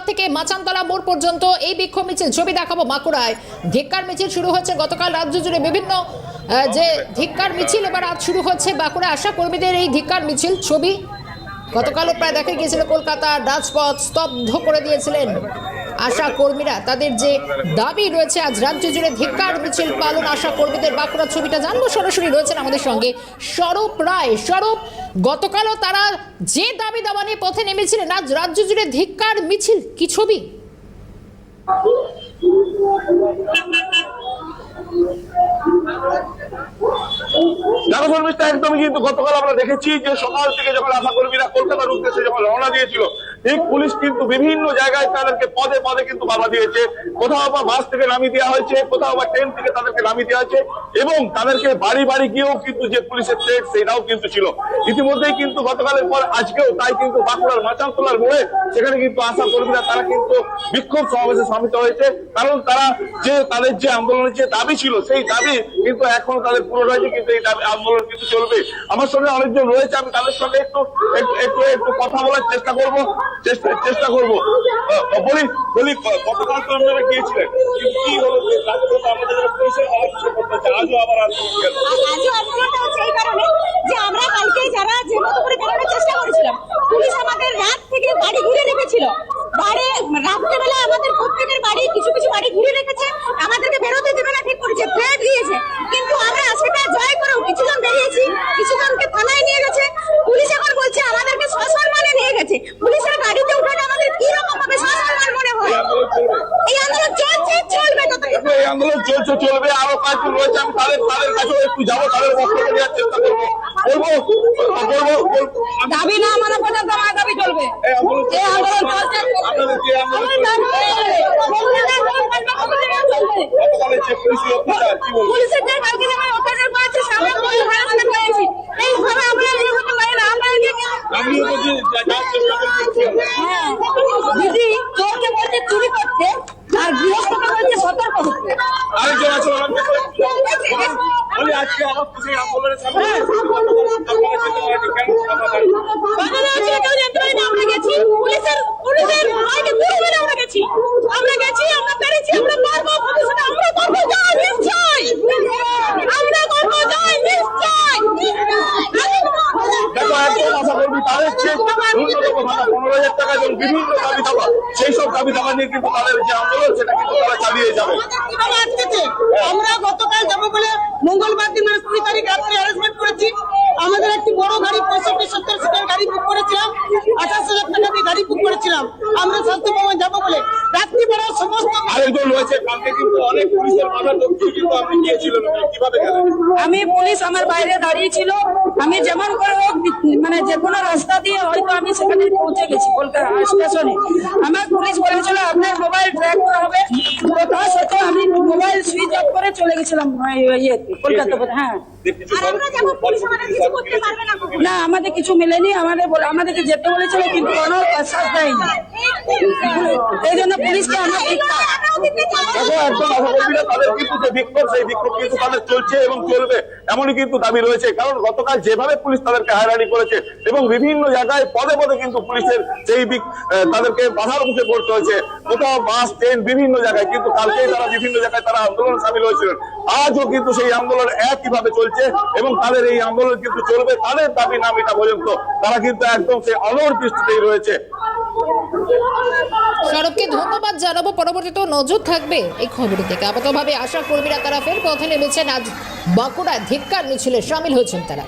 থেকে মাচানতলা মোড় পর্যন্ত এই বিক্ষোভ মিছিল, ছবি দেখাবো বাঁকুড়ায়। ধিক্কার মিছিল শুরু হচ্ছে গতকাল রাজ্য জুড়ে বিভিন্ন যে ধিক্কার মিছিল, এবার আজ শুরু হচ্ছে বাঁকুড়া আশা কর্মীদের এই ধিক্কার মিছিল। ছবি গতকালও প্রায় দেখা গিয়েছিল, কলকাতা রাজপথ স্তব্ধ করে দিয়েছিলেন আশা কর্মীরা। তাদের যে দাবি রয়েছে, আজ রাজ্য জুড়ে ধিক্কার মিছিল পালন আশা কর্মীদের। বাঁকুড়ার ছবিটা জানবো, সরাসরি রয়েছেন আমাদের সঙ্গে স্বরূপ রায়। স্বরূপ, গতকালও তারা যে দাবি দাবা নিয়ে পথে নেমেছিলেন, আজ রাজ্য জুড়ে ধিক্কার মিছিল, কি ছবি? একদমই কিন্তু গতকাল আমরা দেখেছি যে সকাল থেকে যখন আশা কর্মীরা কলকাতার উদ্দেশ্যে যখন রওনা দিয়েছিল, ঠিক পুলিশ কিন্তু বিভিন্ন জায়গায় তাদেরকে পদে পদে কিন্তু বাধা দিয়েছে। কোথাও বা বাস থেকে নামিয়ে দেওয়া হয়েছে, কোথাও বা ট্রেন থেকে তাদেরকে নামিয়ে দেওয়া হয়েছে, এবং তাদেরকে বাড়ি বাড়ি গিয়েও কিন্তু যে পুলিশের থ্রেট সেটাও কিন্তু ছিল ইতিমধ্যেই। কিন্তু গতকালের পর আজকেও তাই কিন্তু বাঁকুড়ার মাচানতলার মোড়ে সেখানে কিন্তু আশা কর্মীরা তারা কিন্তু বিক্ষোভ সমাবেশে সামিল হয়েছে। কারণ তারা যে তাদের যে আন্দোলনের যে দাবি ছিল সেই দাবি কিন্তু এখনো তাদের পুরো রয়েছে, কিন্তু এই দাবি আন্দোলন কিন্তু চলবে। আমার সঙ্গে অনেকজন রয়েছে, আমি তাদের সঙ্গে একটু একটু একটু কথা বলার চেষ্টা করবো। বলি গতকাল তো আপনারা গিয়েছিলেন, কি হলো আমাদের পুলিশের আজও আবার আন্দোলনটা হচ্ছে এই কারণে যে আমরা কালকে যারা যে মতো করে বেরোনোর চেষ্টা করেছিলাম, পুলিশ আমাদের রাত থেকে বাড়ি ঘুরে রেখেছিল। রাত্রেবেলা আমাদের প্রত্যেকের বাড়ি কিছু কিছু বাড়ি ঘুরে রেখেছে, আমাদেরকে বেরোতে দেবে না ঠিক করেছে, থ্রেট দিয়েছে। কিন্তু আমরা সেটা জয় করেও কিছুজন বেরিয়েছি, কিছুজনকে থানায় নিয়ে গেছে। পুলিশ এখন বলছে আমাদেরকে সসম্মানে নিয়ে গেছে। পুলিশের গাড়িতে উঠানো আমাদের কি রকম ভাবে সসম্মান মনে হয়? এই আন্দোলন চলছে, চলবে তো। এই আন্দোলন চলবে। আরো কয়েকজন রয়েছে, আমি তাদের কাছেও একটু যাবো, তাদের বক্তব্য দেওয়ার চেষ্টা করবো। দাবি না মানা পর্যন্ত আমার দাবি চলবে। এই আন্দোলন চলছে। পুলিশের যে কালকে যেমন অত্যাচার করেছে, সামনে আমাদের পেয়েছি, এইভাবে আমরা নিয়ে হতে পারি না। আমরা দিদি চোরকে বলছে চুরি করতে, আর গৃহস্থকে বলছে সতর্ক হতে। আরেকজন আছে আজকে আমার সেই আন্দোলনের সামনে আমরা গেছি, পুলিশের ভয়কে দূর করে আমরা গেছি, আমরা পেরেছি, আমরা পারবো, ভবিষ্যতে আমরা করবো জয় নিশ্চয়, আমরা করবো জয় নিশ্চয়। দেখো, একজন আশা করবি তাদের চেয়ে ন্যূনতম ভাড়া 15,000 টাকা এবং বিভিন্ন দাবি দাবা, সেই সব দাবি দাবা নিয়ে কিন্তু তাদের যে আন্দোলন সেটা কিন্তু তারা চালিয়ে যাবে। আমরা গতকাল যাবো বলে মঙ্গলবার দিন 20 তারিখ রাত্রে অ্যারেঞ্জমেন্ট করেছি। আমাদের একটি বড় গাড়ি 65-70 সিটের গাড়ি বুক করেছিলাম, 28,000 টাকা দিয়ে গাড়ি বুক করেছিলাম আমরা শান্তি ভবন যাবো বলে। রাত্রিবেলা সমস্ত আরেকজন রয়েছে, কালকে কিন্তু অনেক পুলিশের বাধা দক্ষিণ কিন্তু আপনি গিয়েছিলেন, কিভাবে গেলেন? আমি পুলিশ আমার বাইরে দাঁড়িয়ে ছিল, আমি যেমন করে হোক মানে যে কোনো রাস্তা দিয়ে হয়তো আমি সেখানে পৌঁছে গেছি কলকাতা স্টেশনে। আমার পুলিশ বলেছিল আপনার মোবাইল ট্র্যাক করা হবে, তা সত্ত্বেও আমি মোবাইল সুইচ অফ করে চলে গেছিলাম কলকাতা। হ্যাঁ, না আমাদের কিছু মেলেনি, আমাদেরকে যেতে বলেছিল কিন্তু কোনো আশ্বাস দেয়নি। এই জন্য পুলিশকে আমরা তাদের কিন্তু যে বিক্ষোভ সেই বিক্ষোভ কিন্তু তাদের চলছে এবং চলবে, এমনই কিন্তু দাবি রয়েছে। কারণ গতকাল যেভাবে পুলিশ তাদেরকে হায়রানি করেছে এবং বিভিন্ন জায়গায় পদে পদে কিন্তু পুলিশের সেই তাদেরকে বাধার মুখে পড়তে হয়েছে, কোথাও বাস ট্রেন বিভিন্ন জায়গায়। কিন্তু কালকেই তারা বিভিন্ন জায়গায় তারা আন্দোলন সামিল হয়েছিলেন, আজও কিন্তু সেই আন্দোলন একইভাবে চলছে এবং তাদের এই আন্দোলন কিন্তু চলবে। তাদের দাবি না মেটা পর্যন্ত তারা কিন্তু একদম সেই অনড় দৃষ্টিতেই রয়েছে। সড়ককে ধন্যবাদ জানাবো, পরবর্তীতে নজর থাকবে এই খবরের দিকে। আপাতভাবে আশা কর্মীরা তারা ফের পথে নেমেছেন, আজ বাঁকুড়া ধিক্কার মিছিলে সামিল হয়েছেন তারা।